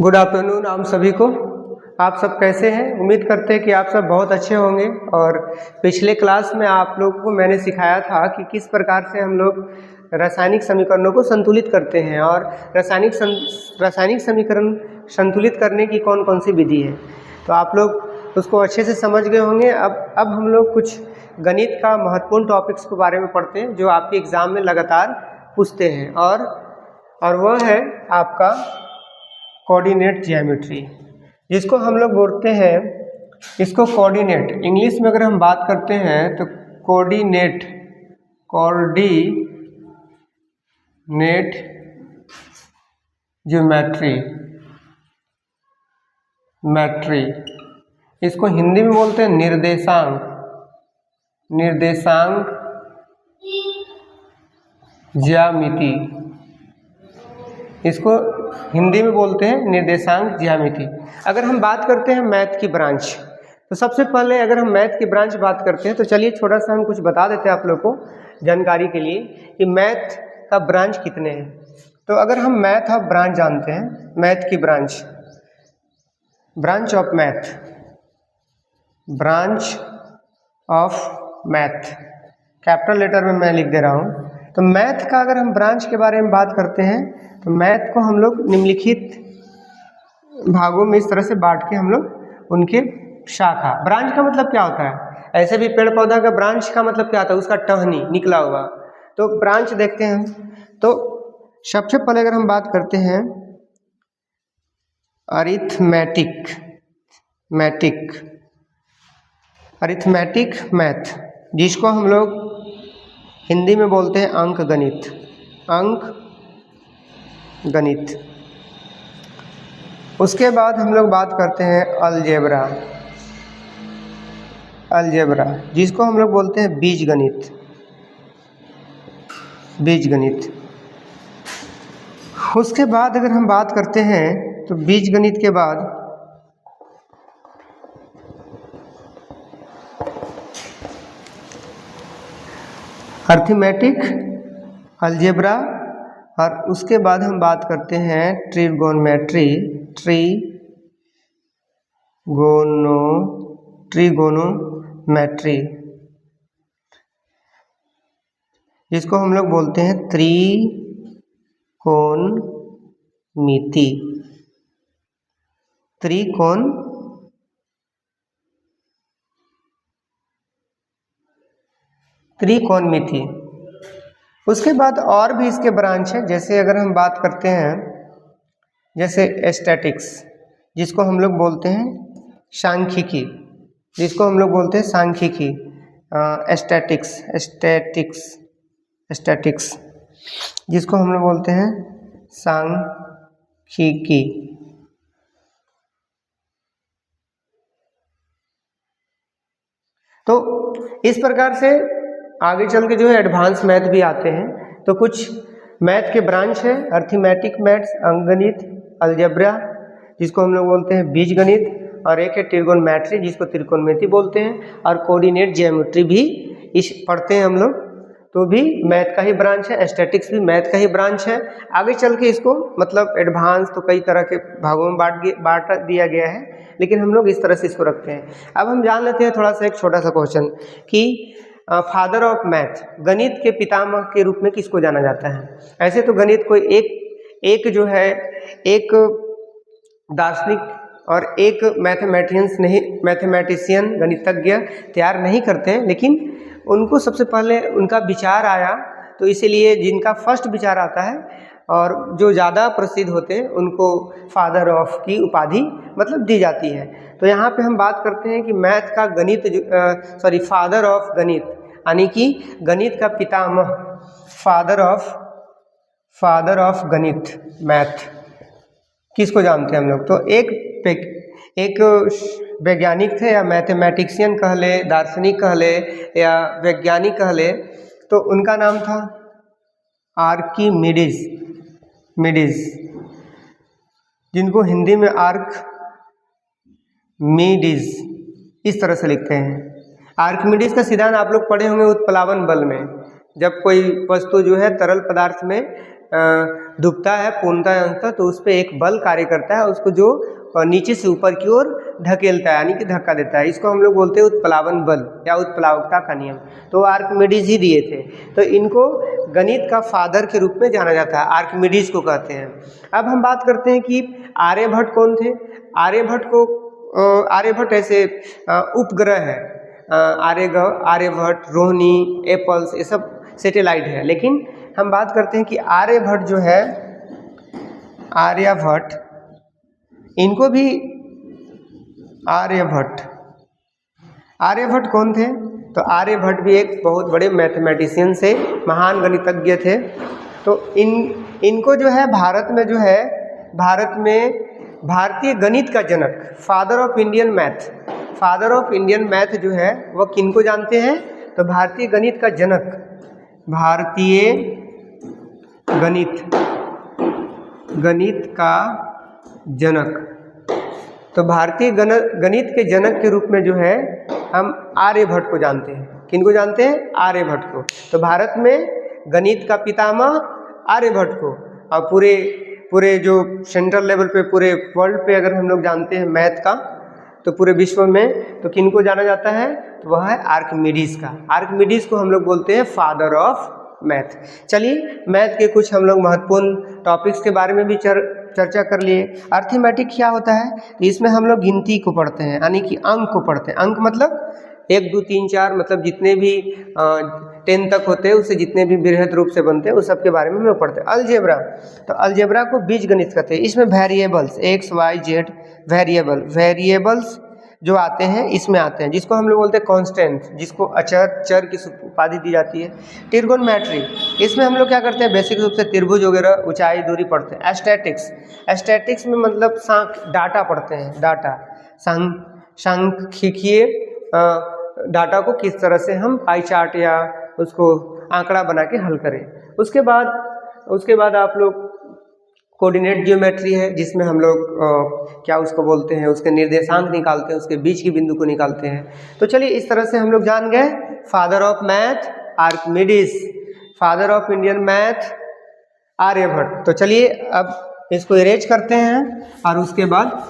Good afternoon आप सभी को। आप सब कैसे हैं? उम्मीद करते हैं कि आप सब बहुत अच्छे होंगे। और पिछले क्लास में आप लोगों को मैंने सिखाया था कि किस प्रकार से हम लोग रासायनिक समीकरणों को संतुलित करते हैं और रासायनिक समीकरण संतुलित करने की कौन कौन सी विधि है। तो आप लोग उसको अच्छे से समझ गए होंगे। अब हम लोग कुछ गणित का महत्वपूर्ण टॉपिक्स के बारे में पढ़ते हैं जो आपके एग्ज़ाम में लगातार पूछते हैं, और वह है आपका कोऑर्डिनेट ज्योमेट्री, जिसको हम लोग बोलते हैं, इसको कोऑर्डिनेट इंग्लिश में अगर हम बात करते हैं तो कोऑर्डिनेट ज्योमेट्री इसको हिंदी में बोलते हैं निर्देशांक ज्यामिति। इसको हिंदी में बोलते हैं निर्देशांक ज्यामिति। अगर हम बात करते हैं मैथ की ब्रांच, तो सबसे पहले अगर हम मैथ की ब्रांच बात करते हैं तो चलिए थोड़ा सा हम कुछ बता देते हैं आप लोग को जानकारी के लिए कि मैथ का ब्रांच कितने हैं। तो अगर हम मैथ ऑफ ब्रांच जानते हैं, मैथ की branch of math capital letter में मैं लिख दे रहा हूँ। तो मैथ का अगर हम ब्रांच के बारे में बात करते हैं तो मैथ को हम लोग निम्नलिखित भागों में इस तरह से बांट के हम लोग उनके शाखा, ब्रांच का मतलब क्या होता है, ऐसे भी पेड़ पौधा का ब्रांच का मतलब क्या होता है, उसका टहनी निकला हुआ। तो ब्रांच देखते हैं। तो सबसे पहले अगर हम बात करते हैं अरिथमेटिक मैथ, जिसको हम लोग हिंदी में बोलते हैं अंक गणित। उसके बाद हम लोग बात करते हैं अलजेब्रा, जिसको हम लोग बोलते हैं बीजगणित। उसके बाद अगर हम बात करते हैं तो बीजगणित के बाद अरिथमेटिक, अलजेब्रा, और उसके बाद हम बात करते हैं ट्रिगोनोमेट्री, जिसको हम लोग बोलते हैं त्रिकोणमिति। उसके बाद और भी इसके ब्रांच है, जैसे अगर हम बात करते हैं जैसे स्टैटिक्स, जिसको हम लोग बोलते हैं सांख्यिकी, स्टैटिक्स, जिसको हम लोग बोलते हैं सांख्यिकी। तो इस प्रकार से आगे चल के जो है एडवांस मैथ भी आते हैं। तो कुछ मैथ के ब्रांच है अरिथमेटिक मैथ्स, अंकगणित, अलजेब्रा, जिसको हम लोग बोलते हैं बीजगणित, और एक है ट्रिगोनोमेट्री, जिसको त्रिकोणमिति बोलते हैं, और कोऑर्डिनेट ज्योमेट्री भी पढ़ते हैं हम लोग, तो भी मैथ का ही ब्रांच है। स्टैटिक्स भी मैथ का ही ब्रांच है। आगे चल के इसको मतलब एडवांस तो कई तरह के भागों में बांट दिया गया है, लेकिन हम लोग इस तरह से इसको रखते हैं। अब हम जान लेते हैं थोड़ा सा एक छोटा सा क्वेश्चन कि फादर ऑफ मैथ, गणित के पितामह के रूप में किसको जाना जाता है। ऐसे तो गणित कोई एक जो है एक दार्शनिक और एक मैथमेटिशियन गणितज्ञ तैयार नहीं करते हैं, लेकिन उनको सबसे पहले उनका विचार आया, तो इसीलिए जिनका फर्स्ट विचार आता है और जो ज़्यादा प्रसिद्ध होते हैं उनको फादर ऑफ की उपाधि मतलब दी जाती है। तो यहाँ पे हम बात करते हैं कि मैथ का फादर ऑफ गणित, यानी कि गणित का पितामह, फादर ऑफ गणित मैथ, किसको जानते हैं हम लोग। तो एक वैज्ञानिक थे, या मैथमेटिशियन कह ले, दार्शनिक कह ले, या वैज्ञानिक कह ले, तो उनका नाम था आर्किमिडीज, जिनको हिंदी में आर्कमिडीज इस तरह से लिखते हैं। आर्किमिडीज का सिद्धांत आप लोग पढ़े होंगे उत्प्लावन बल में, जब कोई वस्तु जो है तरल पदार्थ में डूबता है, पूर्णता है अंततः, तो उस पर एक बल कार्य करता है, उसको जो नीचे से ऊपर की ओर ढकेलता है, यानी कि धक्का देता है। इसको हम लोग बोलते हैं उत्प्लावन बल या उत्प्लावकता का नियम। तो आर्किमिडीज ही दिए थे, तो इनको गणित का फादर के रूप में जाना जाता है, आर्किमिडीज को कहते हैं। अब हम बात करते हैं कि आर्यभट्ट कौन थे। आर्यभट्ट ऐसे उपग्रह है, आर्यभट्ट, रोहिणी, एप्पल्स, ये सब सैटेलाइट है। लेकिन हम बात करते हैं कि आर्यभट्ट जो है, आर्यभट्ट, इनको भी आर्यभट्ट कौन थे? तो आर्यभट्ट भी एक बहुत बड़े मैथमेटिशियन से, महान गणितज्ञ थे। तो इनको जो है भारत में भारतीय गणित का जनक, फादर ऑफ इंडियन मैथ जो है वह किनको जानते हैं? तो भारतीय गणित का जनक, भारतीय गणित का जनक। तो भारतीय गणित के जनक के रूप में जो है हम आर्यभट्ट को जानते हैं। किनको जानते हैं? आर्यभट्ट को। तो भारत में गणित का पितामह आर्यभट्ट को, और पूरे जो सेंट्रल लेवल पे, पूरे वर्ल्ड पे अगर हम लोग जानते हैं मैथ का, तो पूरे विश्व में तो किनको जाना जाता है? तो वह है आर्किमिडीज का। आर्किमिडीज को हम लोग बोलते हैं फादर ऑफ मैथ। चलिए, मैथ के कुछ हम लोग महत्वपूर्ण टॉपिक्स के बारे में भी चर्चा कर लिए। अर्थमेटिक क्या होता है? तो इसमें हम लोग गिनती को पढ़ते हैं, यानी कि अंक को पढ़ते हैं। अंक मतलब 1 2 3 4, मतलब जितने भी 10 तक होते हैं, उससे जितने भी बृहद रूप से बनते हैं, उस सब के बारे में हम लोग पढ़ते हैं। अलजेब्रा, तो अलजेब्रा को बीजगणित कहते हैं। इसमें variables x y z variables जो आते हैं इसमें आते हैं, जिसको हम लोग बोलते हैं कांस्टेंट, जिसको अचर, चर की उपाधि दी जाती है। ट्रिगोनोमेट्री, इसमें हम लोग क्या करते हैं? बेसिक रूप से त्रिभुज वगैरह, ऊंचाई, दूरी पढ़ते हैं। एस्टैटिक्स में मतलब डाटा पढ़ते हैं, डाटा, सांख्यिकीय डाटा को किस तरह से हम पाई चार्ट या उसको आंकड़ा बना के हल करें। उसके बाद आप लोग कोऑर्डिनेट ज्योमेट्री है, जिसमें हम लोग क्या उसको बोलते हैं, उसके निर्देशांक निकालते हैं, उसके बीच की बिंदु को निकालते हैं। तो चलिए, इस तरह से हम लोग जान गए father of math Archimedes, father of Indian math Aryabhata. तो चलिए अब इसको इरेज करते हैं, और उसके बाद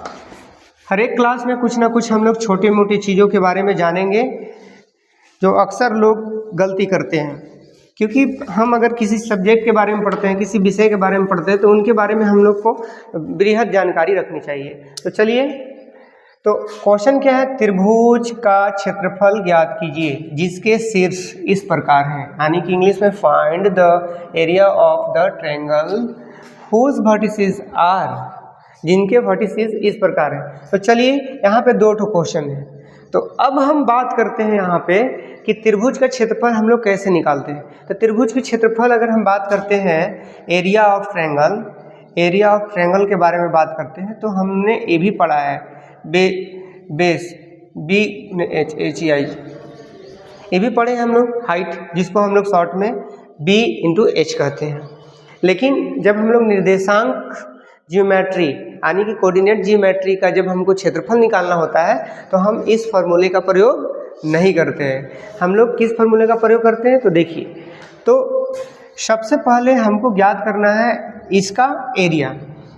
हर एक क्लास में कुछ ना कुछ हम लोग छोटी मोटी चीज़ों के बारे में जानेंगे जो अक्सर लोग गलती करते हैं। क्योंकि हम अगर किसी सब्जेक्ट के बारे में पढ़ते हैं, किसी विषय के बारे में पढ़ते हैं, तो उनके बारे में हम लोग को बृहद जानकारी रखनी चाहिए। तो चलिए, तो क्वेश्चन क्या है? त्रिभुज का क्षेत्रफल ज्ञात कीजिए जिसके शीर्ष इस प्रकार हैं, यानी कि इंग्लिश में find the area of the triangle whose vertices are, जिनके वर्टिसेस इस प्रकार हैं। तो चलिए, यहाँ पे 2 क्वेश्चन है। तो अब हम बात करते हैं यहाँ पे कि त्रिभुज का क्षेत्रफल हम लोग कैसे निकालते हैं। तो त्रिभुज की क्षेत्रफल अगर हम बात करते हैं, एरिया ऑफ ट्रायंगल के बारे में बात करते हैं, तो हमने ये भी पढ़ा है, बेस BHEI, ये भी पढ़े हैं हम लोग। हाइट, जिसको हम लोग शॉर्ट में B/H कहते हैं। लेकिन जब हम लोग निर्देशांक ज्योमेट्री, यानी कि कोऑर्डिनेट ज्योमेट्री का जब हमको क्षेत्रफल निकालना होता है, तो हम इस फॉर्मूले का प्रयोग नहीं करते हैं। हम लोग किस फॉर्मूले का प्रयोग करते हैं? तो देखिए, तो सबसे पहले हमको ज्ञात करना है इसका एरिया।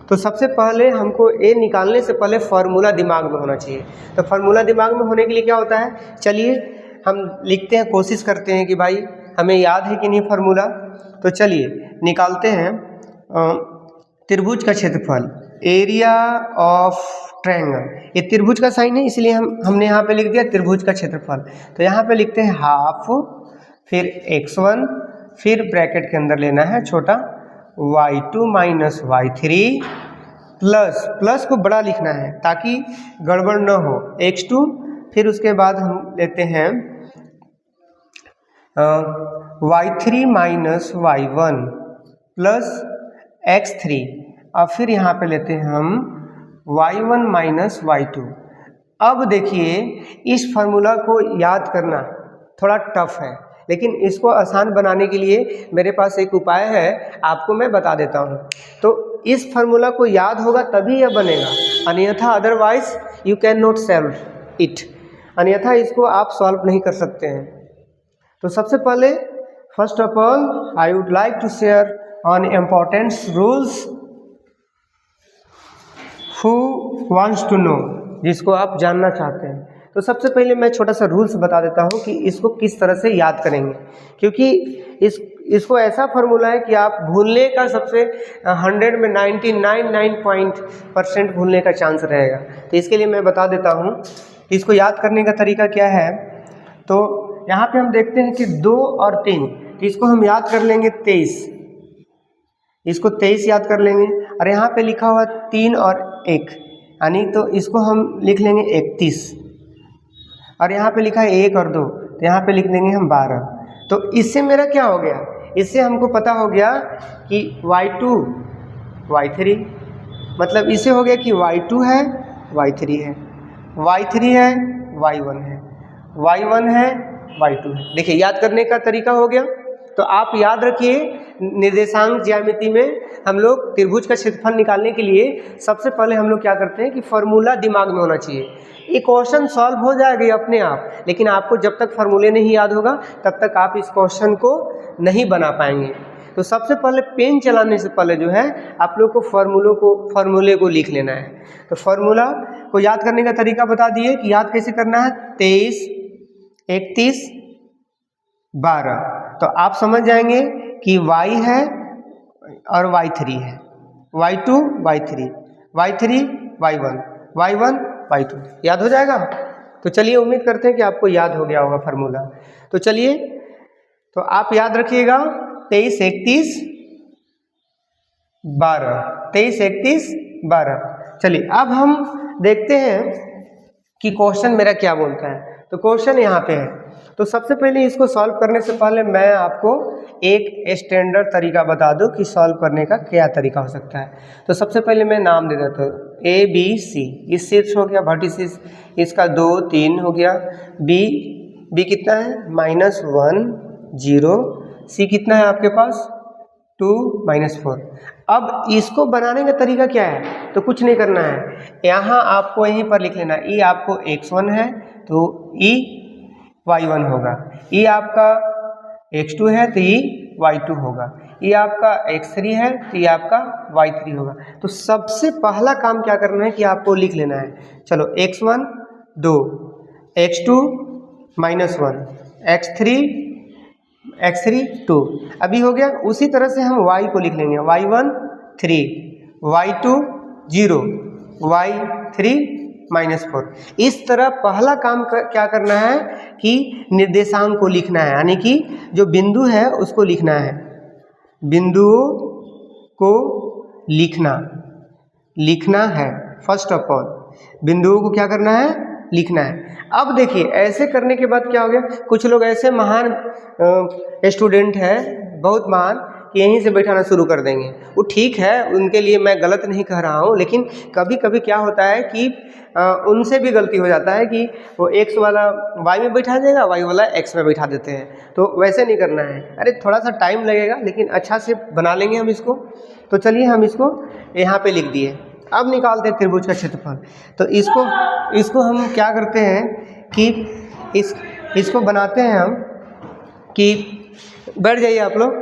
तो सबसे पहले हमको ए निकालने से पहले फार्मूला दिमाग में होना चाहिए। तो फार्मूला दिमाग में होने के लिए क्या होता है? चलिए हम लिखते हैं, कोशिश करते हैं कि भाई हमें याद है कि नहीं फार्मूला। तो चलिए निकालते हैं त्रिभुज का क्षेत्रफल, एरिया ऑफ ट्रायंगल। ये त्रिभुज का साइन है, इसलिए हमने यहाँ पे लिख दिया त्रिभुज का क्षेत्रफल। तो यहाँ पे लिखते हैं हाफ, फिर x1, फिर ब्रैकेट के अंदर लेना है छोटा y2 माइनस y3 प्लस को बड़ा लिखना है ताकि गड़बड़ न हो, x2। फिर उसके बाद हम लेते हैं y3 minus y1 plus x3, और फिर यहाँ पे लेते हैं हम y1 माइनस y2। अब देखिए, इस फार्मूला को याद करना थोड़ा टफ है, लेकिन इसको आसान बनाने के लिए मेरे पास एक उपाय है, आपको मैं बता देता हूँ। तो इस फार्मूला को याद होगा तभी यह बनेगा, अन्यथा otherwise you can not solve it, अन्यथा इसको आप सॉल्व नहीं कर सकते हैं। तो सबसे पहले first of all I would like to share on important rules who wants to know, जिसको आप जानना चाहते हैं। तो सबसे पहले मैं छोटा सा रूल्स बता देता हूँ कि इसको किस तरह से याद करेंगे, क्योंकि इसको ऐसा फार्मूला है कि आप भूलने का सबसे 100 में 99.9% भूलने का चांस रहेगा। तो इसके लिए मैं बता देता हूँ इसको याद करने का तरीका क्या है। तो यहाँ पे हम देखते हैं कि 2 और 3, तो इसको हम याद कर लेंगे 23, इसको 23 याद कर लेंगे। और यहाँ पे लिखा हुआ 3 और 1, यानी तो इसको हम लिख लेंगे 31। और यहाँ पे लिखा है 1 और 2, तो यहाँ पे लिख देंगे हम 12। तो इससे मेरा क्या हो गया, इससे हमको पता हो गया कि y2 y3, मतलब इससे हो गया कि y2 है y3 है, y3 है y1 है, y1 है y2 है। देखिए याद करने का तरीका हो गया। तो आप याद रखिए, निर्देशांक ज्यामिति में हम लोग त्रिभुज का क्षेत्रफल निकालने के लिए सबसे पहले हम लोग क्या करते हैं कि फार्मूला दिमाग में होना चाहिए। ये क्वेश्चन सॉल्व हो जाएगा ये अपने आप, लेकिन आपको जब तक फार्मूले नहीं याद होगा तब तक आप इस क्वेश्चन को नहीं बना पाएंगे। तो सबसे पहले पेन चलाने से पहले जो है आप लोग को फार्मूले को लिख लेना है। तो फार्मूला को याद करने का तरीका बता दिए कि याद कैसे करना है। 23, 31, 12। तो आप समझ जाएंगे कि y है और y3 है, y2 y3, y3 y1, y1 y2, याद हो जाएगा। तो चलिए उम्मीद करते हैं कि आपको याद हो गया होगा फार्मूला। तो चलिए, तो आप याद रखिएगा 23, 31, 12, 23, 31, 12। चलिए अब हम देखते हैं कि क्वेश्चन मेरा क्या बोलता है। तो क्वेश्चन यहाँ पे है। तो सबसे पहले इसको सॉल्व करने से पहले मैं आपको एक स्टैंडर्ड तरीका बता दूं कि सॉल्व करने का क्या तरीका हो सकता है। तो सबसे पहले मैं नाम दे देता हूँ ABC, इस शीर्ष हो गया वर्टिसिस, इसका 2, 3 हो गया। B कितना है -1 0, C कितना है आपके पास 2 -4। अब इसको बनाने का तरीका क्या है, तो कुछ नहीं करना है, यहाँ आपको यहीं पर लिख लेना। E आपको x1 है तो E y1 होगा, E आपका x2 है तो E y2 होगा, E आपका x3 है तो E आपका y3 होगा। तो सबसे पहला काम क्या करना है कि आपको लिख लेना है। चलो x1 2, x2 -1, x3 2, अभी हो गया। उसी तरह से हम y को लिख लेंगे, y1 3, y2 0, y3 -4। इस तरह पहला काम क्या करना है कि निर्देशांक को लिखना है, यानी कि जो बिंदु है उसको लिखना है, बिंदुओं को लिखना है। फर्स्ट ऑफ ऑल बिंदुओं को क्या करना है, लिखना है। अब देखिए ऐसे करने के बाद क्या हो गया, कुछ लोग ऐसे महान स्टूडेंट हैं, बहुत महान, कि यहीं से बैठाना शुरू कर देंगे। वो ठीक है, उनके लिए मैं गलत नहीं कह रहा हूँ, लेकिन कभी कभी क्या होता है कि उनसे भी गलती हो जाता है कि वो x वाला y में बैठा देगा, y वाला x में बैठा देते हैं। तो वैसे नहीं करना है। अरे थोड़ा सा टाइम लगेगा लेकिन अच्छा से बना लेंगे हम इसको। तो चलिए हम इसको यहाँ पे लिख दिए। अब निकालते हैं त्रिभुज का क्षेत्रफल। तो इसको हम क्या करते हैं कि इसको बनाते हैं हम कि, बैठ जाइए आप लोग,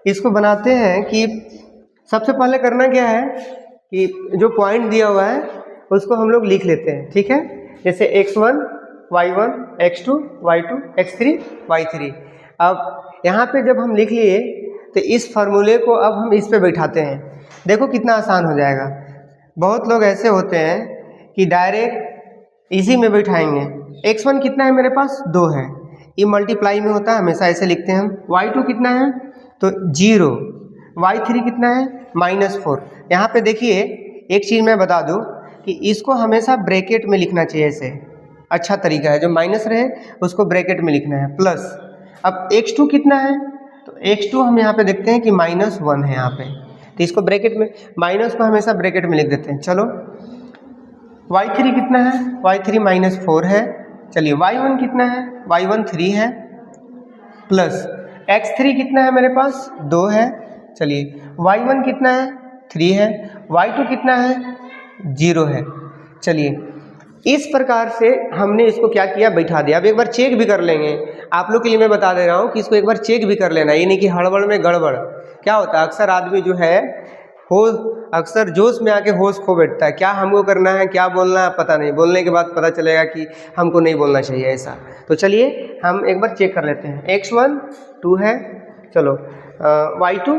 इसको बनाते हैं कि सबसे पहले करना क्या है कि जो पॉइंट दिया हुआ है उसको हम लोग लिख लेते हैं, ठीक है। जैसे x1 y1, x2 y2, x3 y3। अब यहाँ पे जब हम लिख लिए तो इस फार्मूले को अब हम इस पे बैठाते हैं। देखो कितना आसान हो जाएगा। बहुत लोग ऐसे होते हैं कि डायरेक्ट इसी में बैठाएंगे। x1 कितना है मेरे पास 2 है, ये मल्टीप्लाई में होता है, हमेशा ऐसे लिखते हैं हम। y2 कितना है तो 0, y3 कितना है -4। यहाँ पे देखिए एक चीज़ मैं बता दूँ कि इसको हमेशा ब्रैकेट में लिखना चाहिए, ऐसे अच्छा तरीका है। जो माइनस रहे उसको ब्रैकेट में लिखना है, प्लस। अब x2 कितना है तो x2 हम यहाँ पे देखते हैं कि -1 है यहाँ पे, तो इसको ब्रैकेट में, माइनस को हमेशा ब्रैकेट में लिख देते हैं। चलो y3 कितना है, y3 -4 है। चलिए y1 कितना है, y1 3 है, प्लस x3 कितना है मेरे पास 2 है। चलिए y1 कितना है 3 है, y2 कितना है 0 है। चलिए इस प्रकार से हमने इसको क्या किया, बैठा दिया। अब एक बार चेक भी कर लेंगे, आप लोग के लिए मैं बता दे रहा हूँ कि इसको एक बार चेक भी कर लेना, ये नहीं कि हड़बड़ में गड़बड़। क्या होता है, अक्सर आदमी जो है अक्सर जोश में आके होश खो बैठता है। क्या हमको करना है, क्या बोलना है पता नहीं, बोलने के बाद पता चलेगा कि हमको नहीं बोलना चाहिए ऐसा। तो चलिए हम एक बार चेक कर लेते हैं। x1 2 है, चलो y2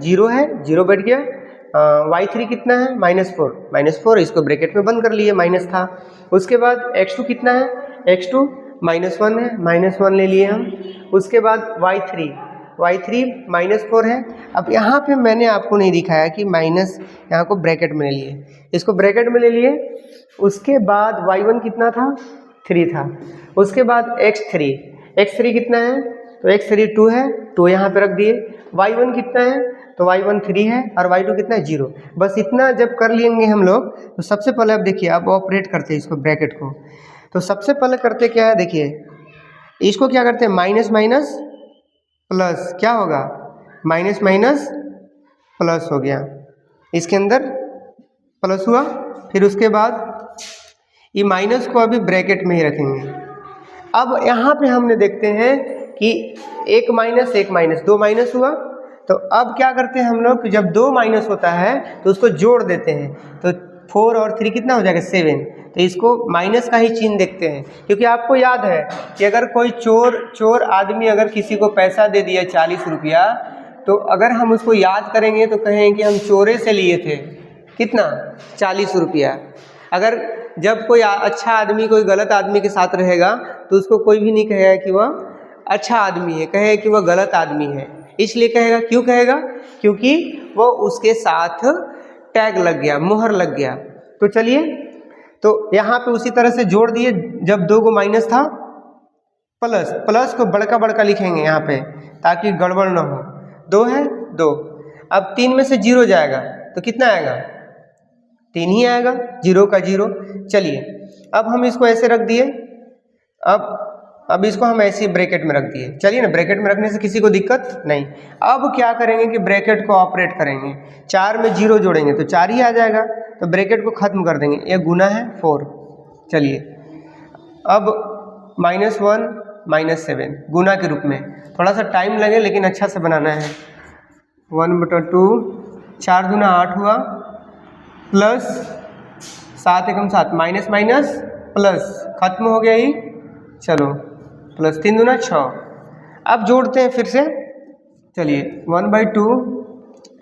0 है, 0 बैठ गया। y3 कितना है, -4, इसको ब्रैकेट में बंद कर लिए, माइनस था। उसके बाद x2 कितना है, x2 -1 है, -1 ले लिए हम। उसके बाद y3 -4 है। अब यहाँ पे मैंने आपको नहीं दिखाया कि माइनस यहाँ को ब्रैकेट में ले लिए, इसको ब्रैकेट में ले लिए। उसके बाद y1 कितना था, 3 था। उसके बाद x3 कितना है, तो x3 2 है, 2 यहाँ पे रख दिए। y1 कितना है, तो y1 3 है, और y2 कितना है, 0। बस इतना जब कर लेंगे हम लोग, तो सबसे पहले अब देखिए, अब ऑपरेट करते हैं इसको ब्रैकेट को। तो सबसे पहले करते क्या है, देखिए इसको क्या करते हैं, माइनस माइनस प्लस, क्या होगा, माइनस माइनस प्लस हो गया, इसके अंदर प्लस हुआ। फिर उसके बाद ये माइनस को अभी ब्रैकेट में ही रखेंगे। अब यहाँ पे हमने देखते हैं कि एक माइनस 2 माइनस हुआ। तो अब क्या करते हैं हम लोग कि जब 2 माइनस होता है तो उसको जोड़ देते हैं। तो 4 और 3 कितना हो जाएगा, 7। तो इसको माइनस का ही चिन्ह देखते हैं, क्योंकि आपको याद है कि अगर कोई चोर आदमी अगर किसी को पैसा दे दिया 40 रुपया, तो अगर हम उसको याद करेंगे तो कहेंगे कि हम चोरे से लिए थे कितना, 40 रुपया। अगर जब कोई अच्छा आदमी कोई गलत आदमी के साथ रहेगा तो उसको कोई भी नहीं कहेगा कि वह अच्छा आदमी है, कहेगा कि वह गलत आदमी है। इसलिए कहेगा, क्यों कहेगा, क्योंकि वो उसके साथ टैग लग गया, मोहर लग गया। तो चलिए, तो यहाँ पे उसी तरह से जोड़ दिए। जब 2 को माइनस था, प्लस को बड़का बड़का लिखेंगे यहाँ पे ताकि गड़बड़ ना हो। 2 है, 2। अब 3 में से 0 जाएगा तो कितना आएगा, 3 ही आएगा, 0 का 0। चलिए अब हम इसको ऐसे रख दिए। अब इसको हम ऐसे ब्रैकेट में रख दिए। चलिए ना, ब्रैकेट में रखने से किसी को दिक्कत नहीं। अब क्या करेंगे कि ब्रैकेट को ऑपरेट करेंगे। 4 में 0 जोड़ेंगे तो 4 ही आ जाएगा, तो ब्रैकेट को ख़त्म कर देंगे। ये गुना है 4। चलिए अब -1 -7 गुना के रूप में, थोड़ा सा टाइम लगे लेकिन अच्छा से बनाना है। 1/2, 4 दूना 8 हुआ, प्लस 7 एकम 7, माइनस माइनस प्लस, खत्म हो गया ही। चलो प्लस 3 दूना 6। अब जोड़ते हैं फिर से। चलिए 1/2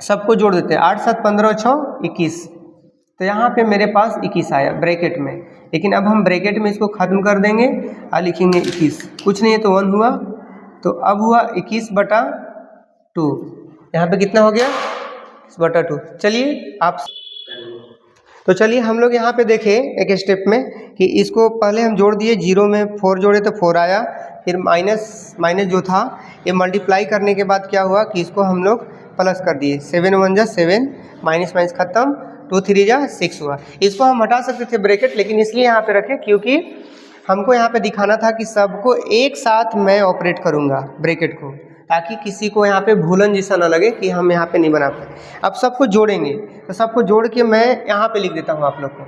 सबको जोड़ देते हैं। 8 7 15 6 21। तो यहाँ पे मेरे पास 21 आया ब्रैकेट में, लेकिन अब हम ब्रैकेट में इसको ख़त्म कर देंगे और लिखेंगे 21। कुछ नहीं है तो 1 हुआ, तो अब हुआ 21/2। यहाँ पे कितना हो गया, 21/2। चलिए आप, तो चलिए हम लोग यहाँ पे देखें एक स्टेप में कि इसको पहले हम जोड़ दिए, 0 में 4 जोड़े तो 4 आया। फिर माइनस जो था ये मल्टीप्लाई करने के बाद क्या हुआ कि इसको हम लोग प्लस कर दिए। 7 1 = 7, माइनस खत्म, 2 3 = 6 हुआ। इसको हम हटा सकते थे ब्रैकेट, लेकिन इसलिए यहाँ पे रखे क्योंकि हमको यहाँ पे दिखाना था कि सबको एक साथ मैं ऑपरेट करूँगा ब्रैकेट को, ताकि किसी को यहाँ पे भूलन जैसा ना लगे कि हम यहाँ पे नहीं बना पाए। अब सबको जोड़ेंगे, तो सबको जोड़ के मैं यहाँ पे लिख देता हूँ, आप लोग को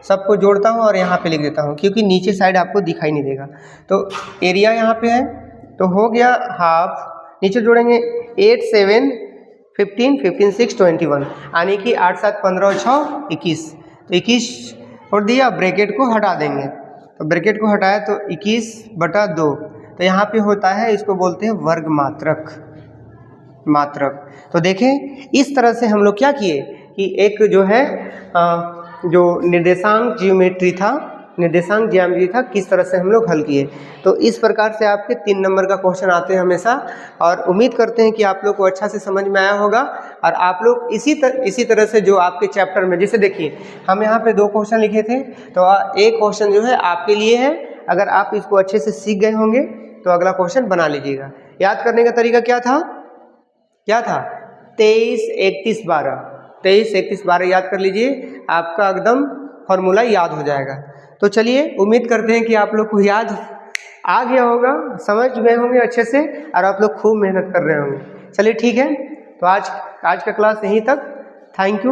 सबको जोड़ता हूँ और यहाँ पे लिख देता हूँ, क्योंकि नीचे साइड आपको दिखाई नहीं देगा। तो एरिया यहाँ पे है, तो हो गया हाफ। नीचे जोड़ेंगे 8 7 15 15 6 21, यानी कि 8 7 15 6 21। तो 21 छोड़ दिया, ब्रैकेट को हटा देंगे। तो ब्रैकेट को हटाया तो 21/2। तो यहाँ पे होता है, इसको बोलते हैं वर्ग मात्रक। तो देखें इस तरह से हम लोग क्या किए कि एक जो है जो निर्देशांक ज्योमेट्री था, किस तरह से हम लोग हल किए। तो इस प्रकार से आपके 3 नंबर का क्वेश्चन आते हैं हमेशा, और उम्मीद करते हैं कि आप लोग को अच्छा से समझ में आया होगा। और आप लोग इसी तरह से जो आपके चैप्टर में, जैसे देखिए हम यहाँ पे 2 क्वेश्चन लिखे थे, तो एक क्वेश्चन जो है आपके लिए है। अगर आप इसको अच्छे से सीख गए होंगे तो अगला क्वेश्चन बना लीजिएगा। याद करने का तरीका क्या था 23 31 12 याद कर लीजिए, आपका एकदम फॉर्मूला याद हो जाएगा। तो चलिए उम्मीद करते हैं कि आप लोग को याद आ गया होगा, समझ गए होंगे अच्छे से, और आप लोग खूब मेहनत कर रहे होंगे। चलिए ठीक है, तो आज का क्लास यहीं तक। Thank you.